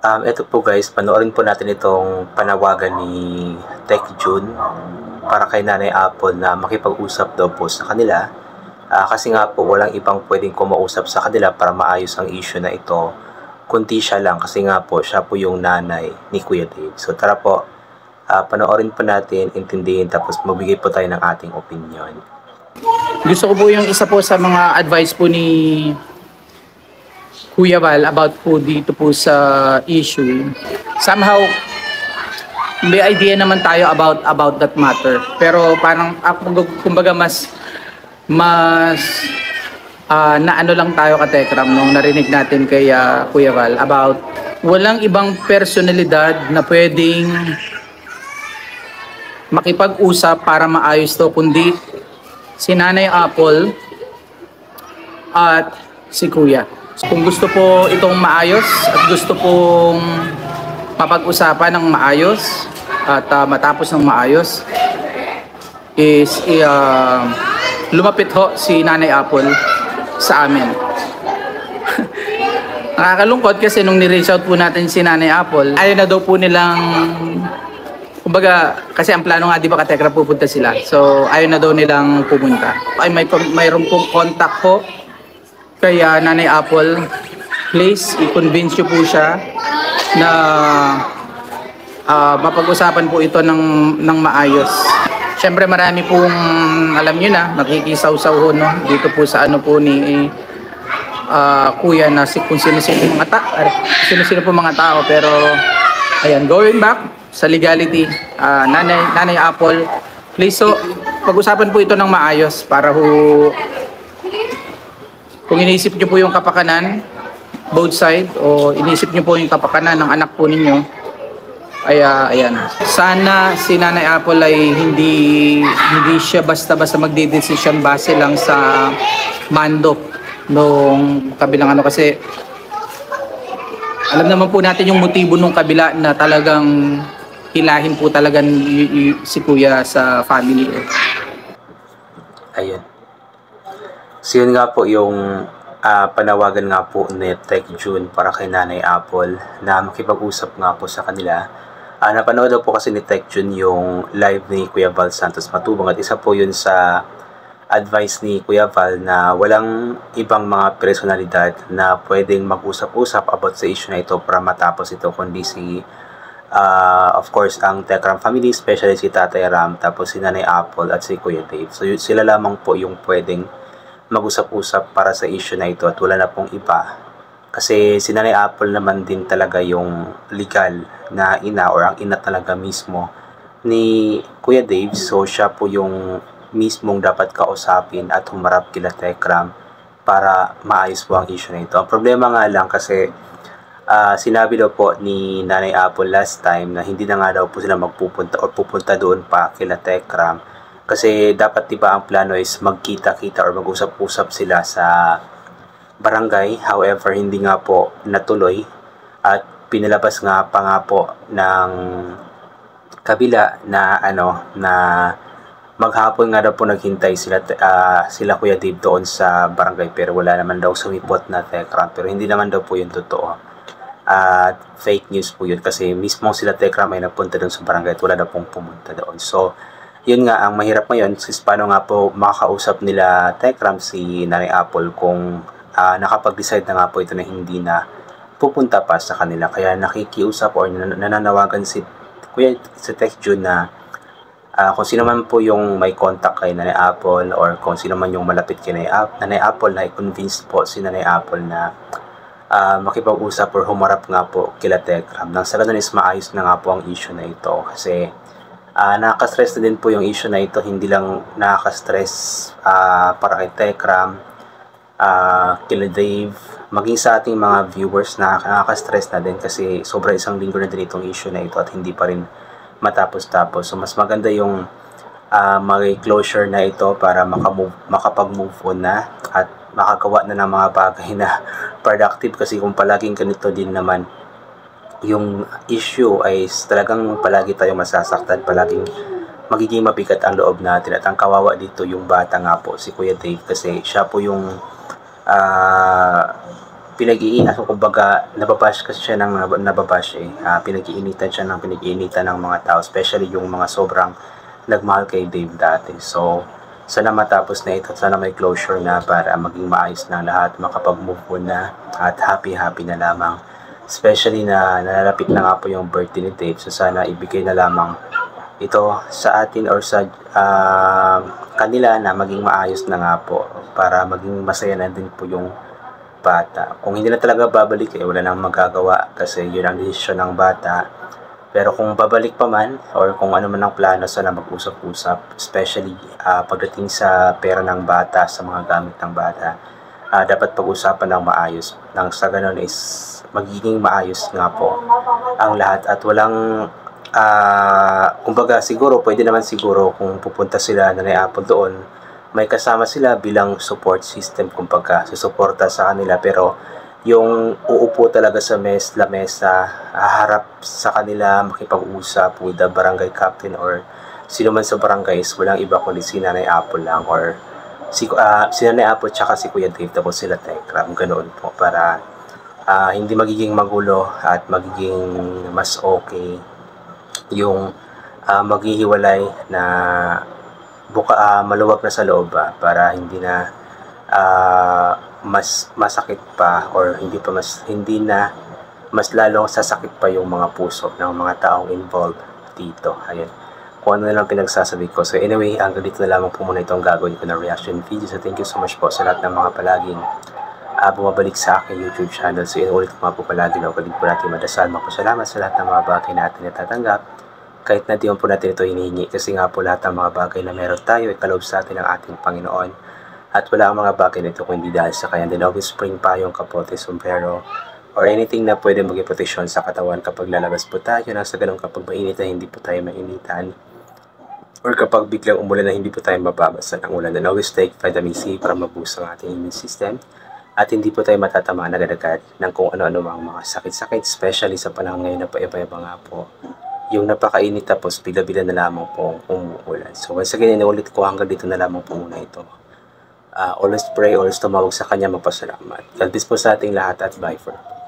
Eto po guys, panoorin po natin itong panawagan ni Tech June para kay Nanay Apple na makipag-usap daw po sa kanila. Kasi nga po walang ibang pwedeng kumausap sa kanila para maayos ang issue na ito, kundi siya lang kasi nga po siya po yung nanay ni Kuya Dave. So tara po, panoorin po natin, intindihin, tapos magbigay po tayo ng ating opinion. Gusto ko po yung isa po sa mga advice po ni Kuya Val about po dito po sa issue. Somehow, may idea naman tayo about that matter. Pero parang kumbaga mas na ano lang tayo katekram nung narinig natin kay Kuya Val about walang ibang personalidad na pwedeng makipag-usap para maayos to kundi si Nanay Apple at si Kuya. Kung gusto po itong maayos at gusto pong mapag-usapan ng maayos at matapos ng maayos is lumapit ho si Nanay Apple sa amin. Nakakalungkot kasi nung ni-reach out po natin si Nanay Apple, ayaw na daw po nilang, kumbaga, kasi ang plano nga di ba katekra pupunta sila. So ayaw na daw nilang pumunta. Ay mayroon pong contact ho kaya Nanay Apple, please i-convince nyo po siya na mapag-usapan po ito ng maayos. Siyempre marami pong, alam nyo na, nakikisaw-saw ho, no? Dito po sa ano po ni Kuya na kung sino-sino po mga tao. Pero, ayan, going back sa legality, Nanay Apple, please so, pag-usapan po ito ng maayos para ho, kung inisip nyo po yung kapakanan, both side, o inisip nyo po yung kapakanan ng anak po ninyo, ay ayan. Sana si Nanay Apple ay hindi siya basta-basta magdedesisyon base lang sa mandok nung kabilang ano. Kasi alam naman po natin yung motibo nung kabila na talagang hilahin po talaga si Kuya sa family. Ayun. So yun nga po yung panawagan nga po ni Tech June para kay Nanay Apple na makipag-usap nga po sa kanila. Napanood daw po kasi ni Tech June yung live ni Kuya Val Santos Matubang at isa po yun sa advice ni Kuya Val na walang ibang mga personalidad na pwedeng mag-usap-usap about sa issue na ito para matapos ito kundi si of course ang Tekram family, especially si Tatay Ram, tapos si Nanay Apple at si Kuya Dave. So sila lamang po yung pwedeng mag-usap-usap para sa issue na ito at wala na pong iba. Kasi si Nanay Apple naman din talaga yung legal na ina or ang ina talaga mismo ni Kuya Dave. So siya po yung mismong dapat kausapin at humarap kila Tekram para maayos po ang issue na ito. Ang problema nga lang kasi sinabi daw po ni Nanay Apple last time na hindi na nga daw po sila magpupunta o pupunta doon pa kila Tekram. Kasi dapat diba ang plano is magkita-kita or mag-usap-usap sila sa barangay. However, hindi nga po natuloy at pinalabas nga pa nga po ng kabila na na maghapon nga daw po naghintay sila Kuya Dave doon sa barangay pero wala naman daw sumipot na Tekram. Pero hindi naman daw po yun totoo. Fake news po yun kasi mismo sila Tekram ay nagpunta doon sa barangay at wala daw pong pumunta doon. So, yun nga ang mahirap ngayon kasi paano nga po makakausap nila Tekram si Nanay Apple kung nakapag-decide na nga po ito na hindi na pupunta pa sa kanila. Kaya nakikiusap or nananawagan si Tech June na kung sino man po yung may contact kay Nanay Apple or kung sino man yung malapit kay Nanay Apple na i-convince po si Nanay Apple na makipag-usap or humarap nga po kila Tekram. Nang sa ganun is maayos na nga po ang issue na ito kasi nakaka-stress na din po yung issue na ito. Hindi lang nakaka-stress para kay Tekram, kila Dave, maging sa ating mga viewers nakaka-stress na din kasi sobra isang linggo na din itong issue na ito at hindi pa rin matapos-tapos. So mas maganda yung may closure na ito para makapag-move on na at makagawa na ng mga bagay na productive kasi kung palaging ganito din naman yung issue ay talagang palagi tayong masasaktan, palaging magiging mabigat ang loob natin at ang kawawa dito yung bata nga po, si Kuya Dave kasi siya po yung pinag-iinitan, kumbaga nababash kasi siya ng nababash pinag-iinitan siya ng pinag-iinitan ng mga tao, especially yung mga sobrang nagmahal kay Dave dati. So sana matapos na ito, sana may closure na para maging maayos na lahat, makapag-move on na at happy na lamang, especially na nalalapit na nga po yung birthday ni Dave. So sana ibigay na lamang ito sa atin or sa kanila na maging maayos na nga po, para maging masaya na din po yung bata. Kung hindi na talaga babalik, wala nang magagawa kasi yun ang desisyon ng bata. Pero kung babalik pa man or kung ano man ang plano, sana mag-usap-usap, especially pagdating sa pera ng bata, sa mga gamit ng bata. Dapat pag-usapan ng maayos, nang sa ganun is magiging maayos nga po ang lahat at walang kumbaga siguro pwede naman siguro kung pupunta sila na Apple doon, may kasama sila bilang support system, kumbaga susuporta sa kanila, pero yung uupo talaga sa lamesa, harap sa kanila, makipag-usap with the barangay captain or sino man sa barangay, walang iba kundi si Nanay Apple lang, or si Nanay Apple tsaka si Kuya Dave, tapos sila Tekram, ganoon po, para hindi magiging magulo at magiging mas okay yung maghihiwalay na maluwag na sa loob, para hindi na mas masakit pa or hindi na mas lalong sasakit pa yung mga puso ng mga taong involved dito. Ayun, kung ano na lang pinagsasabi ko. So anyway, hanggang dito na lamang po muna itong gagawin ko na reaction video. So thank you so much po sa lahat ng mga palaging bumabalik sa aking YouTube channel. So inuulit ko nga po palagi na ulit po natin madasal. Magpasalamat sa lahat ng mga bagay natin natatanggap, kahit na di po natin ito hinihingi, kasi nga po lahat ng mga bagay na meron tayo ay kaloob sa atin ng ating Panginoon, at wala ang mga bagay na ito kung hindi dahil sa kanya. Then always spring pa yung kapote, sombrero, or anything na pwede maging protection sa katawan kapag lalabas po tayo, nang sa ganun kapag mainit na hindi po tayo mainitan, or kapag biglang umulan na hindi po tayo mababasa ng ulan. Then always take vitamin C para mabuhos ang ating immune system at hindi po tayo matatamaan agad-agad ng kung ano-ano mga sakit-sakit, especially sa panahon ngayon na paiba-iba nga po yung napakainit, tapos bila-bila na lamang po umuulan. So once again, inuulit ko, hanggang dito na lamang po muna ito. Always pray, always tumawag sa Kanya, magpasalamat. God bless po sa ating lahat at bye for now.